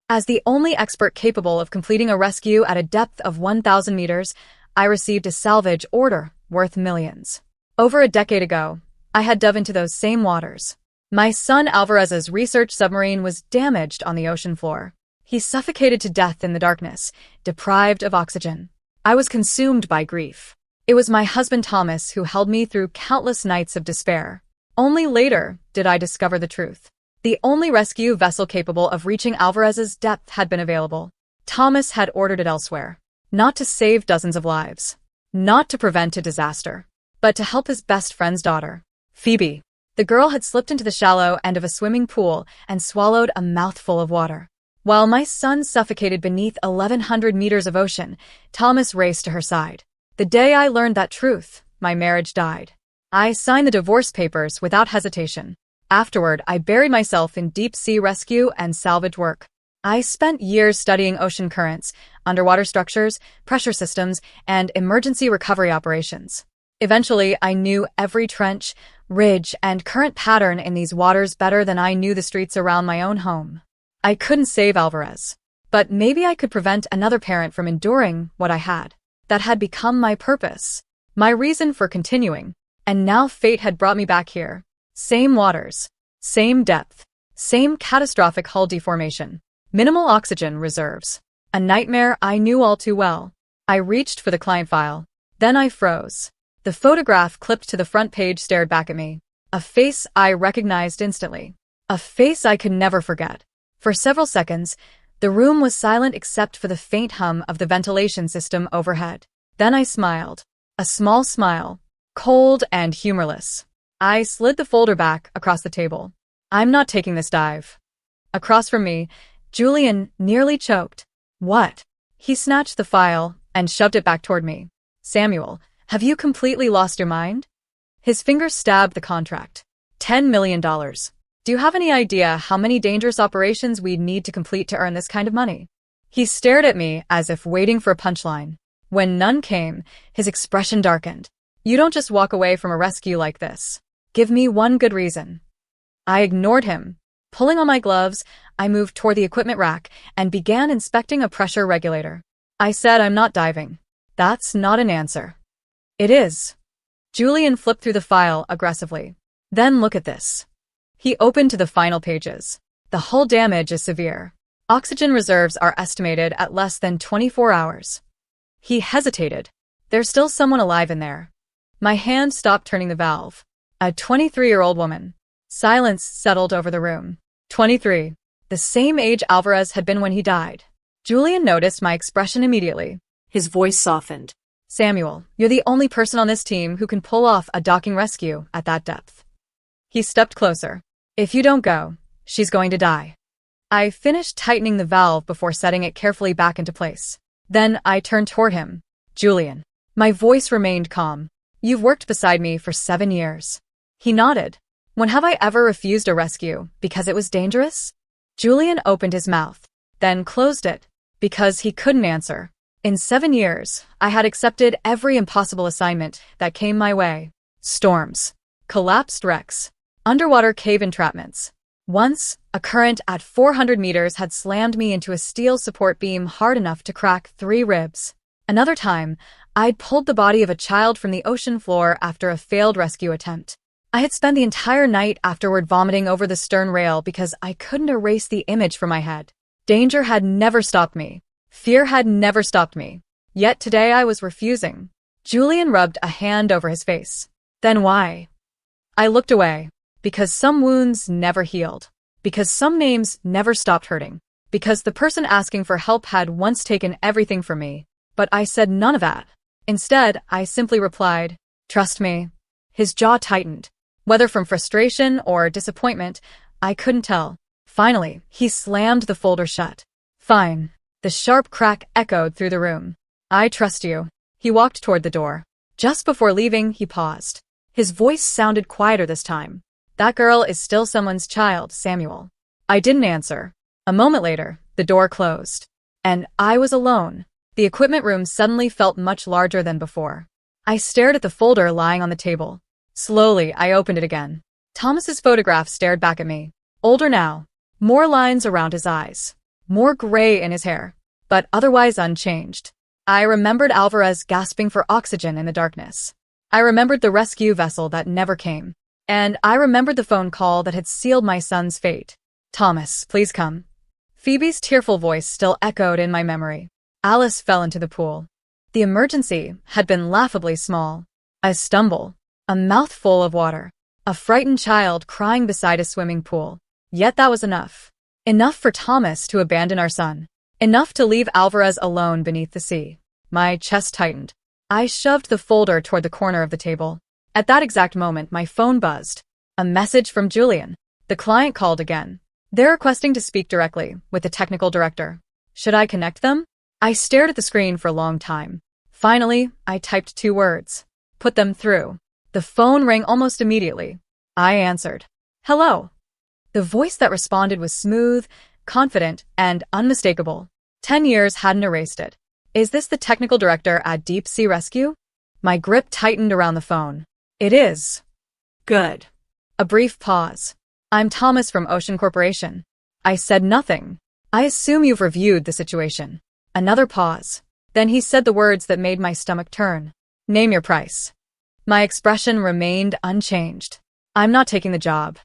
As the only expert capable of completing a rescue at a depth of 1,000 meters, I received a salvage order worth millions. Over a decade ago, I had dove into those same waters. My son Alvarez's research submarine was damaged on the ocean floor. He suffocated to death in the darkness, deprived of oxygen. I was consumed by grief. It was my husband Thomas who held me through countless nights of despair. Only later did I discover the truth. The only rescue vessel capable of reaching Alvarez's depth had been available. Thomas had ordered it elsewhere. Not to save dozens of lives. Not to prevent a disaster. But to help his best friend's daughter, Phoebe. The girl had slipped into the shallow end of a swimming pool and swallowed a mouthful of water. While my son suffocated beneath 1,100 meters of ocean, Thomas raced to her side. The day I learned that truth, my marriage died. I signed the divorce papers without hesitation. Afterward, I buried myself in deep-sea rescue and salvage work. I spent years studying ocean currents, underwater structures, pressure systems, and emergency recovery operations. Eventually, I knew every trench, ridge, and current pattern in these waters better than I knew the streets around my own home. I couldn't save Alvarez, but maybe I could prevent another parent from enduring what I had. That had become my purpose, my reason for continuing. And now fate had brought me back here. Same waters, same depth, same catastrophic hull deformation, minimal oxygen reserves. A nightmare I knew all too well. I reached for the client file. Then I froze. The photograph clipped to the front page stared back at me. A face I recognized instantly. A face I could never forget. For several seconds, the room was silent except for the faint hum of the ventilation system overhead. Then I smiled. A small smile. Cold and humorless. I slid the folder back across the table. I'm not taking this dive. Across from me, Julian nearly choked. What? He snatched the file and shoved it back toward me. Samuel, have you completely lost your mind? His fingers stabbed the contract. $10 million. Do you have any idea how many dangerous operations we'd need to complete to earn this kind of money? He stared at me as if waiting for a punchline. When none came, his expression darkened. You don't just walk away from a rescue like this. Give me one good reason. I ignored him. Pulling on my gloves, I moved toward the equipment rack and began inspecting a pressure regulator. I said I'm not diving. That's not an answer. It is. Julian flipped through the file aggressively. Then look at this. He opened to the final pages. The hull damage is severe. Oxygen reserves are estimated at less than 24 hours. He hesitated. There's still someone alive in there. My hand stopped turning the valve. A 23-year-old woman. Silence settled over the room. 23. The same age Alvarez had been when he died. Julian noticed my expression immediately. His voice softened. Samuel, you're the only person on this team who can pull off a docking rescue at that depth. He stepped closer. If you don't go, she's going to die. I finished tightening the valve before setting it carefully back into place. Then I turned toward him. Julian. My voice remained calm. You've worked beside me for 7 years. He nodded. When have I ever refused a rescue because it was dangerous? Julian opened his mouth, then closed it, because he couldn't answer. In 7 years, I had accepted every impossible assignment that came my way. Storms, collapsed wrecks, underwater cave entrapments. Once, a current at 400 meters had slammed me into a steel support beam hard enough to crack 3 ribs. Another time, I'd pulled the body of a child from the ocean floor after a failed rescue attempt. I had spent the entire night afterward vomiting over the stern rail because I couldn't erase the image from my head. Danger had never stopped me. Fear had never stopped me. Yet today I was refusing. Julian rubbed a hand over his face. Then why? I looked away. Because some wounds never healed. Because some names never stopped hurting. Because the person asking for help had once taken everything from me. But I said none of that. Instead, I simply replied, trust me. His jaw tightened. Whether from frustration or disappointment, I couldn't tell. Finally, he slammed the folder shut. Fine. The sharp crack echoed through the room. I trust you. He walked toward the door. Just before leaving, he paused. His voice sounded quieter this time. That girl is still someone's child, Samuel. I didn't answer. A moment later, the door closed. And I was alone. The equipment room suddenly felt much larger than before. I stared at the folder lying on the table. Slowly, I opened it again. Thomas's photograph stared back at me. Older now. More lines around his eyes. more gray in his hair, but otherwise unchanged. I remembered Alvarez gasping for oxygen in the darkness. I remembered the rescue vessel that never came. And I remembered the phone call that had sealed my son's fate. "Thomas, please come." Phoebe's tearful voice still echoed in my memory. Alice fell into the pool. The emergency had been laughably small. A stumble, a mouthful of water, a frightened child crying beside a swimming pool. Yet that was enough. Enough for Thomas to abandon our son. Enough to leave Alvarez alone beneath the sea. My chest tightened. I shoved the folder toward the corner of the table. At that exact moment, my phone buzzed. A message from Julian. The client called again. They're requesting to speak directly with the technical director. Should I connect them? I stared at the screen for a long time. Finally, I typed 2 words. Put them through. The phone rang almost immediately. I answered. "Hello." The voice that responded was smooth, confident, and unmistakable. 10 years hadn't erased it. "Is this the technical director at Deep Sea Rescue?" My grip tightened around the phone. "It is." "Good." A brief pause. "I'm Thomas from Ocean Corporation." I said nothing. "I assume you've reviewed the situation." Another pause. Then he said the words that made my stomach turn. "Name your price." My expression remained unchanged. "I'm not taking the job."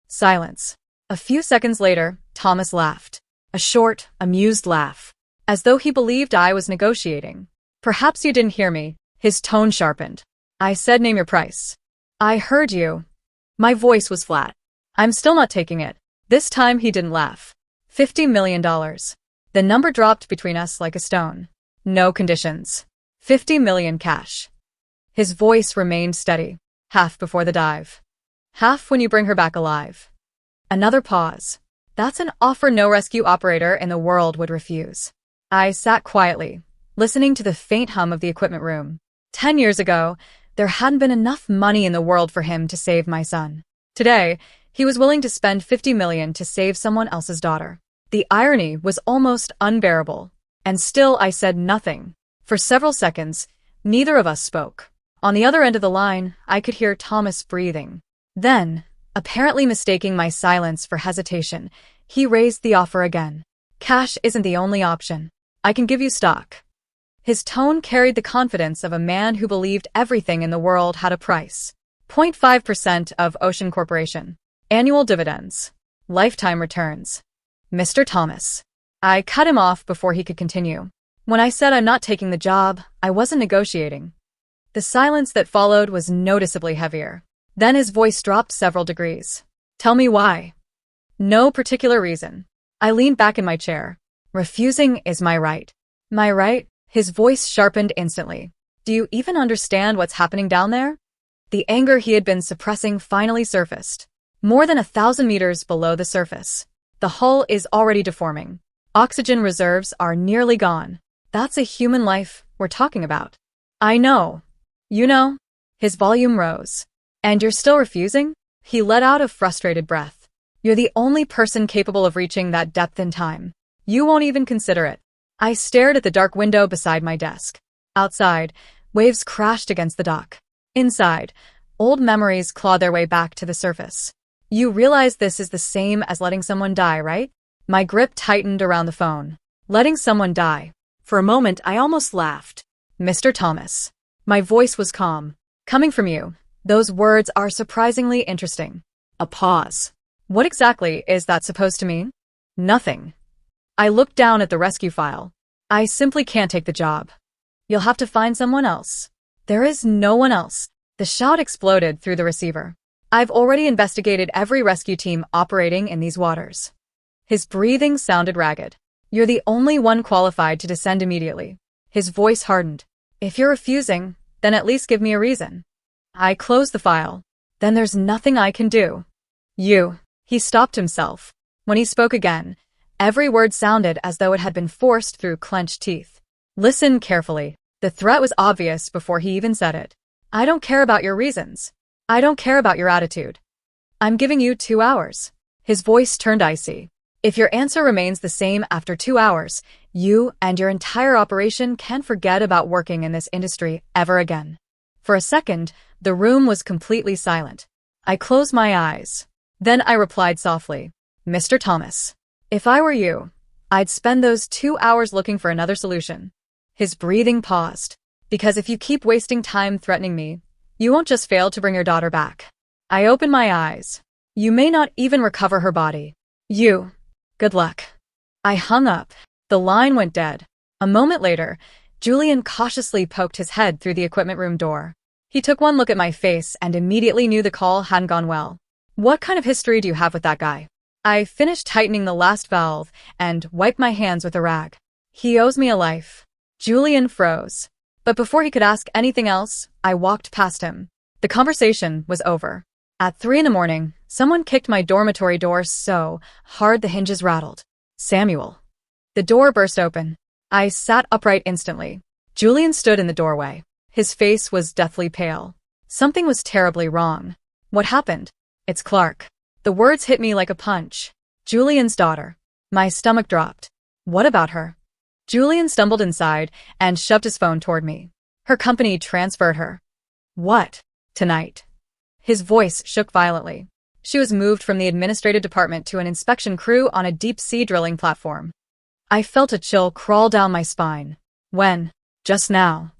Silence. A few seconds later, Thomas laughed. A short, amused laugh. As though he believed I was negotiating. "Perhaps you didn't hear me." His tone sharpened. "I said name your price." "I heard you." My voice was flat. "I'm still not taking it." This time he didn't laugh. $50 million. The number dropped between us like a stone. No conditions. 50 million cash. His voice remained steady. Half before the dive. Half when you bring her back alive. Another pause. That's an offer no rescue operator in the world would refuse. I sat quietly, listening to the faint hum of the equipment room. 10 years ago, there hadn't been enough money in the world for him to save my son. Today, he was willing to spend 50 million to save someone else's daughter. The irony was almost unbearable. And still I said nothing. For several seconds, neither of us spoke. On the other end of the line, I could hear Thomas breathing. Then, apparently mistaking my silence for hesitation, he raised the offer again. "Cash isn't the only option. I can give you stock." His tone carried the confidence of a man who believed everything in the world had a price. 0.5% of Ocean Corporation. Annual dividends. Lifetime returns. "Mr. Thomas." I cut him off before he could continue. When I said I'm not taking the job, I wasn't negotiating. The silence that followed was noticeably heavier. Then his voice dropped several degrees. "Tell me why." "No particular reason." I leaned back in my chair. "Refusing is my right." "My right?" His voice sharpened instantly. "Do you even understand what's happening down there?" The anger he had been suppressing finally surfaced. More than 1,000 meters below the surface. The hull is already deforming. Oxygen reserves are nearly gone. That's a human life we're talking about. "I know. You know." His volume rose. "And you're still refusing?" He let out a frustrated breath. "You're the only person capable of reaching that depth in time. You won't even consider it." I stared at the dark window beside my desk. Outside, waves crashed against the dock. Inside, old memories clawed their way back to the surface. "You realize this is the same as letting someone die, right?" My grip tightened around the phone. Letting someone die. For a moment, I almost laughed. "Mr. Thomas." My voice was calm. "Coming from you, those words are surprisingly interesting." A pause. "What exactly is that supposed to mean?" "Nothing." I looked down at the rescue file. "I simply can't take the job." "You'll have to find someone else." "There is no one else." The shout exploded through the receiver. "I've already investigated every rescue team operating in these waters." His breathing sounded ragged. "You're the only one qualified to descend immediately." His voice hardened. "If you're refusing, then at least give me a reason." I closed the file. "Then there's nothing I can do." "You." He stopped himself. When he spoke again, every word sounded as though it had been forced through clenched teeth. "Listen carefully." The threat was obvious before he even said it. "I don't care about your reasons. I don't care about your attitude. I'm giving you 2 hours." His voice turned icy. "If your answer remains the same after 2 hours, you and your entire operation can forget about working in this industry ever again." For a second, the room was completely silent. I closed my eyes. Then I replied softly, "Mr. Thomas, if I were you, I'd spend those 2 hours looking for another solution. His breathing paused. Because if you keep wasting time threatening me, you won't just fail to bring your daughter back. I opened my eyes. You may not even recover her body. Good luck. I hung up. The line went dead. A moment later, Julian cautiously poked his head through the equipment room door. He took one look at my face and immediately knew the call hadn't gone well. What kind of history do you have with that guy? I finished tightening the last valve and wiped my hands with a rag. He owes me a life. Julian froze. But before he could ask anything else, I walked past him. The conversation was over. At 3 a.m, someone kicked my dormitory door so hard the hinges rattled. Samuel. The door burst open. I sat upright instantly. Julian stood in the doorway. His face was deathly pale. Something was terribly wrong. What happened? It's Clark. The words hit me like a punch. Julian's daughter. My stomach dropped. What about her? Julian stumbled inside and shoved his phone toward me. Her company transferred her. What? Tonight. His voice shook violently. She was moved from the administrative department to an inspection crew on a deep-sea drilling platform. I felt a chill crawl down my spine. When? Just now.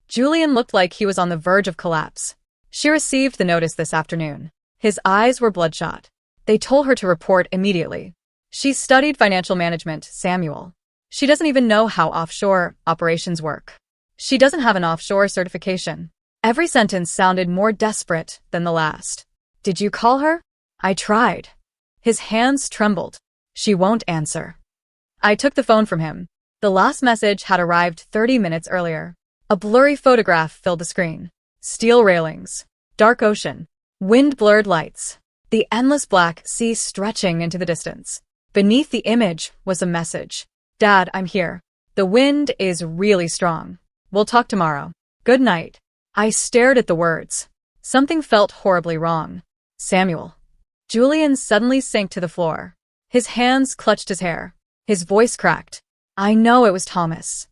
Julian looked like he was on the verge of collapse. She received the notice this afternoon. His eyes were bloodshot. They told her to report immediately. She studied financial management, Samuel. She doesn't even know how offshore operations work. She doesn't have an offshore certification. Every sentence sounded more desperate than the last. Did you call her? I tried. His hands trembled. She won't answer. I took the phone from him. The last message had arrived 30 minutes earlier. A blurry photograph filled the screen. Steel railings. Dark ocean. Wind-blurred lights. The endless black sea stretching into the distance. Beneath the image was a message. Dad, I'm here. The wind is really strong. We'll talk tomorrow. Good night. I stared at the words. Something felt horribly wrong. Samuel. Julian suddenly sank to the floor. His hands clutched his hair. His voice cracked. I know it was Thomas.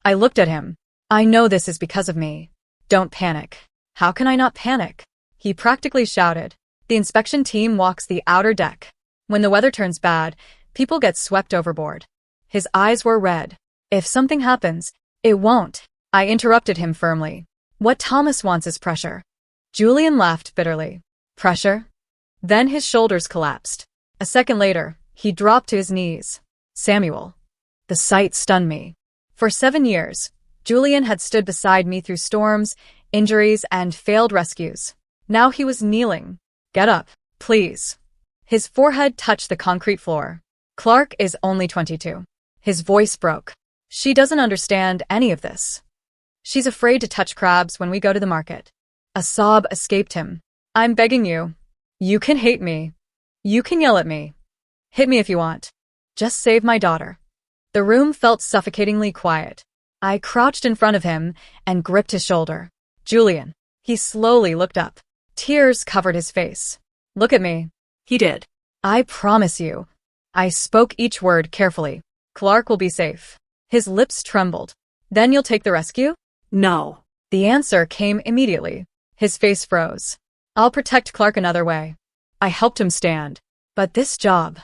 I looked at him. I know this is because of me. Don't panic. How can I not panic? He practically shouted. The inspection team walks the outer deck. When the weather turns bad, people get swept overboard. His eyes were red. If something happens, it won't. I interrupted him firmly. What Thomas wants is pressure. Julian laughed bitterly. Pressure? Then his shoulders collapsed. A second later, he dropped to his knees. Samuel. The sight stunned me. For 7 years, Julian had stood beside me through storms, injuries, and failed rescues. Now he was kneeling. Get up, please. His forehead touched the concrete floor. Clark is only 22. His voice broke. She doesn't understand any of this. She's afraid to touch crabs when we go to the market. A sob escaped him. I'm begging you. You can hate me. You can yell at me. Hit me if you want. Just save my daughter. The room felt suffocatingly quiet. I crouched in front of him and gripped his shoulder. Julian. He slowly looked up. Tears covered his face. Look at me. He did. I promise you. I spoke each word carefully. Clark will be safe. His lips trembled. Then you'll take the rescue? No. The answer came immediately. His face froze. I'll protect Clark another way. I helped him stand. But this job.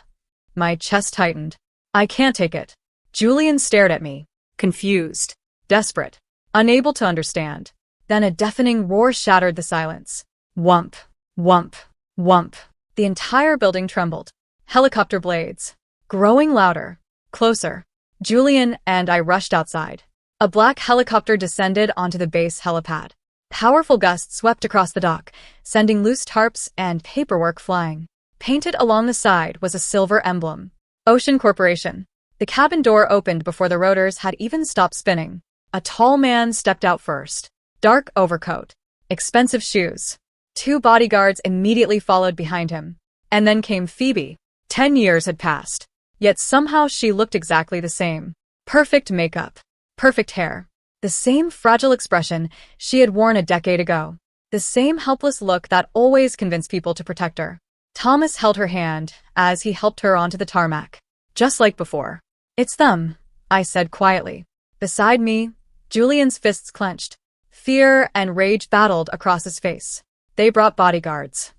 My chest tightened. I can't take it. Julian stared at me. Confused. Desperate. Unable to understand. Then a deafening roar shattered the silence. Whump. Whump. Whump. The entire building trembled. Helicopter blades. Growing louder. Closer. Julian and I rushed outside. A black helicopter descended onto the base helipad. Powerful gusts swept across the dock, sending loose tarps and paperwork flying. Painted along the side was a silver emblem. Ocean Corporation. The cabin door opened before the rotors had even stopped spinning. A tall man stepped out first. Dark overcoat. Expensive shoes. 2 bodyguards immediately followed behind him. And then came Phoebe. 10 years had passed. Yet somehow she looked exactly the same. Perfect makeup. Perfect hair. The same fragile expression she had worn a decade ago. The same helpless look that always convinced people to protect her. Thomas held her hand as he helped her onto the tarmac. Just like before. It's them, I said quietly. Beside me, Julian's fists clenched. Fear and rage battled across his face. They brought bodyguards.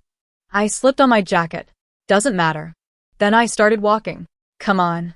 I slipped on my jacket. Doesn't matter. Then I started walking. Come on.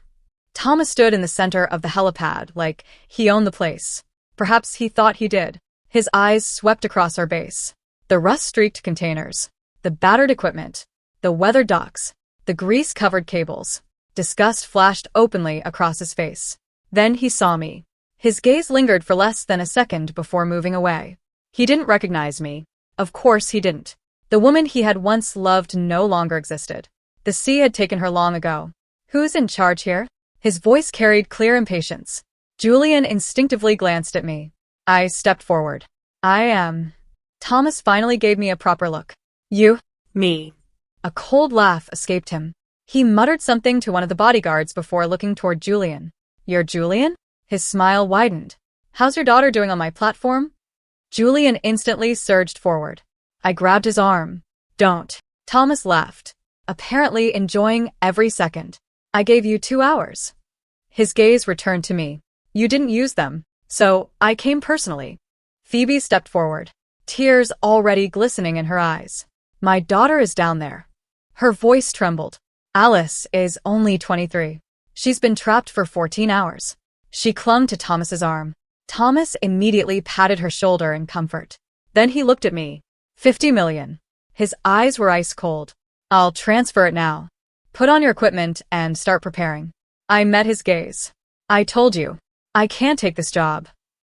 Thomas stood in the center of the helipad like he owned the place. Perhaps he thought he did. His eyes swept across our base. The rust-streaked containers, the battered equipment, the weathered docks, the grease-covered cables. Disgust flashed openly across his face. Then he saw me. His gaze lingered for less than a second before moving away. He didn't recognize me. Of course he didn't. The woman he had once loved no longer existed. The sea had taken her long ago. Who's in charge here? His voice carried clear impatience. Julian instinctively glanced at me. I stepped forward. I am. Thomas finally gave me a proper look. You? Me. A cold laugh escaped him. He muttered something to one of the bodyguards before looking toward Julian. You're Julian? His smile widened. How's your daughter doing on my platform? Julian instantly surged forward. I grabbed his arm. Don't. Thomas laughed, apparently enjoying every second. I gave you 2 hours. His gaze returned to me. You didn't use them, so I came personally. Phoebe stepped forward, tears already glistening in her eyes. My daughter is down there. Her voice trembled. Alice is only 23. She's been trapped for 14 hours. She clung to Thomas's arm. Thomas immediately patted her shoulder in comfort. Then he looked at me. 50 million. His eyes were ice cold. I'll transfer it now. Put on your equipment and start preparing. I met his gaze. I told you. I can't take this job.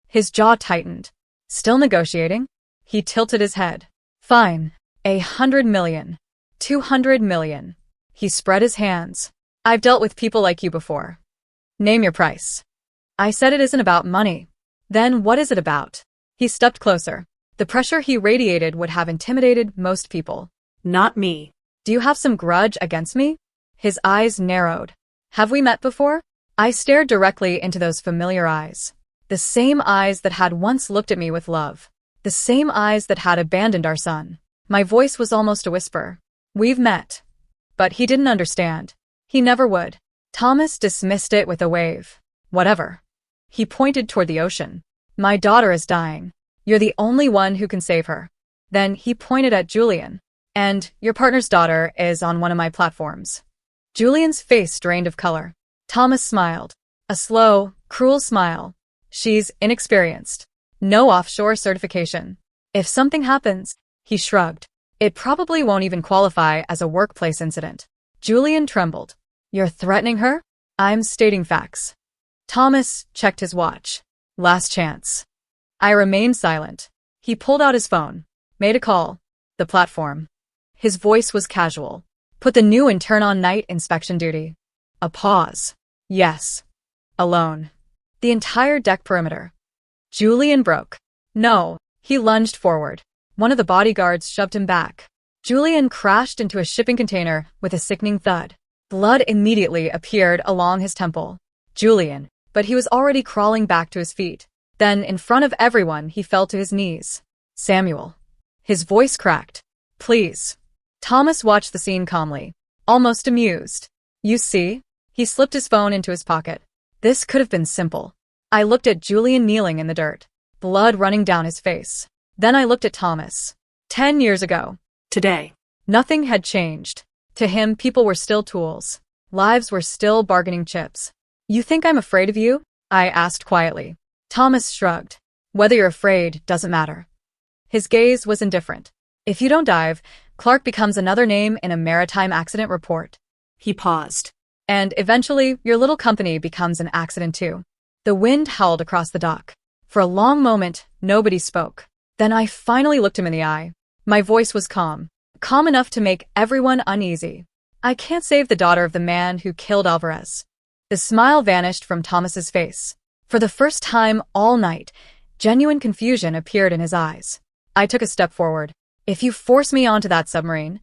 His jaw tightened. Still negotiating? He tilted his head. Fine. 100 million. 200 million. He spread his hands. I've dealt with people like you before. Name your price. I said it isn't about money. Then what is it about? He stepped closer. The pressure he radiated would have intimidated most people. Not me. Do you have some grudge against me? His eyes narrowed. Have we met before? I stared directly into those familiar eyes. The same eyes that had once looked at me with love. The same eyes that had abandoned our son. My voice was almost a whisper. We've met. But he didn't understand. He never would. Thomas dismissed it with a wave. Whatever. He pointed toward the ocean. My daughter is dying. You're the only one who can save her. Then he pointed at Julian. And your partner's daughter is on one of my platforms. Julian's face drained of color. Thomas smiled. A slow, cruel smile. She's inexperienced. No offshore certification. If something happens, he shrugged. It probably won't even qualify as a workplace incident. Julian trembled. You're threatening her? I'm stating facts. Thomas checked his watch. Last chance. I remained silent. He pulled out his phone. Made a call. The platform. His voice was casual. Put the new intern on night inspection duty. A pause. Yes. Alone. The entire deck perimeter. Julian broke. No. He lunged forward. One of the bodyguards shoved him back. Julian crashed into a shipping container with a sickening thud. Blood immediately appeared along his temple. Julian. But he was already crawling back to his feet. Then, in front of everyone, he fell to his knees. Samuel. His voice cracked. Please. Thomas watched the scene calmly, almost amused. You see? He slipped his phone into his pocket. This could have been simple. I looked at Julian kneeling in the dirt, blood running down his face. Then I looked at Thomas. 10 years ago. Today. Nothing had changed. To him, people were still tools. Lives were still bargaining chips. You think I'm afraid of you? I asked quietly. Thomas shrugged. Whether you're afraid doesn't matter. His gaze was indifferent. If you don't dive, Clark becomes another name in a maritime accident report. He paused. And eventually, your little company becomes an accident too. The wind howled across the dock. For a long moment, nobody spoke. Then I finally looked him in the eye. My voice was calm. Calm enough to make everyone uneasy. I can't save the daughter of the man who killed Alvarez. The smile vanished from Thomas's face. For the first time all night, genuine confusion appeared in his eyes. I took a step forward. If you force me onto that submarine,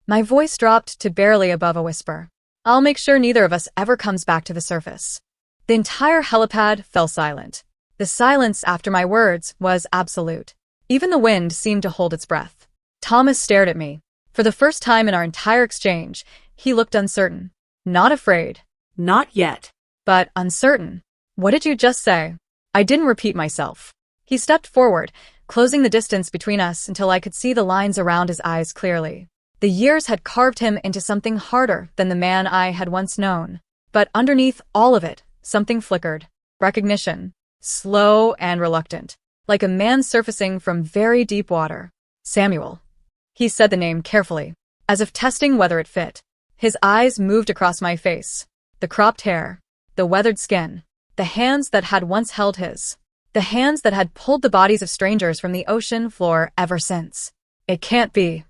my voice dropped to barely above a whisper. I'll make sure neither of us ever comes back to the surface. The entire helipad fell silent. The silence after my words was absolute. Even the wind seemed to hold its breath. Thomas stared at me. For the first time in our entire exchange, he looked uncertain. Not afraid. Not yet. But uncertain. What did you just say? I didn't repeat myself. He stepped forward, closing the distance between us until I could see the lines around his eyes clearly. The years had carved him into something harder than the man I had once known. But underneath all of it, something flickered. Recognition. Slow and reluctant. Like a man surfacing from very deep water. Samuel. He said the name carefully, as if testing whether it fit. His eyes moved across my face. The cropped hair. The weathered skin. The hands that had once held his. The hands that had pulled the bodies of strangers from the ocean floor ever since. It can't be.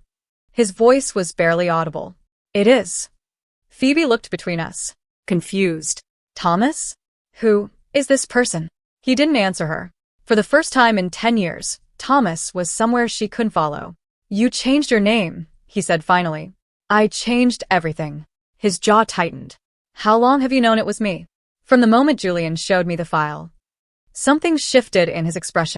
His voice was barely audible. It is. Phoebe looked between us. Confused. Thomas? Who is this person? He didn't answer her. For the first time in 10 years, Thomas was somewhere she couldn't follow. You changed your name, he said finally. I changed everything. His jaw tightened. How long have you known it was me? From the moment Julian showed me the file. Something shifted in his expression.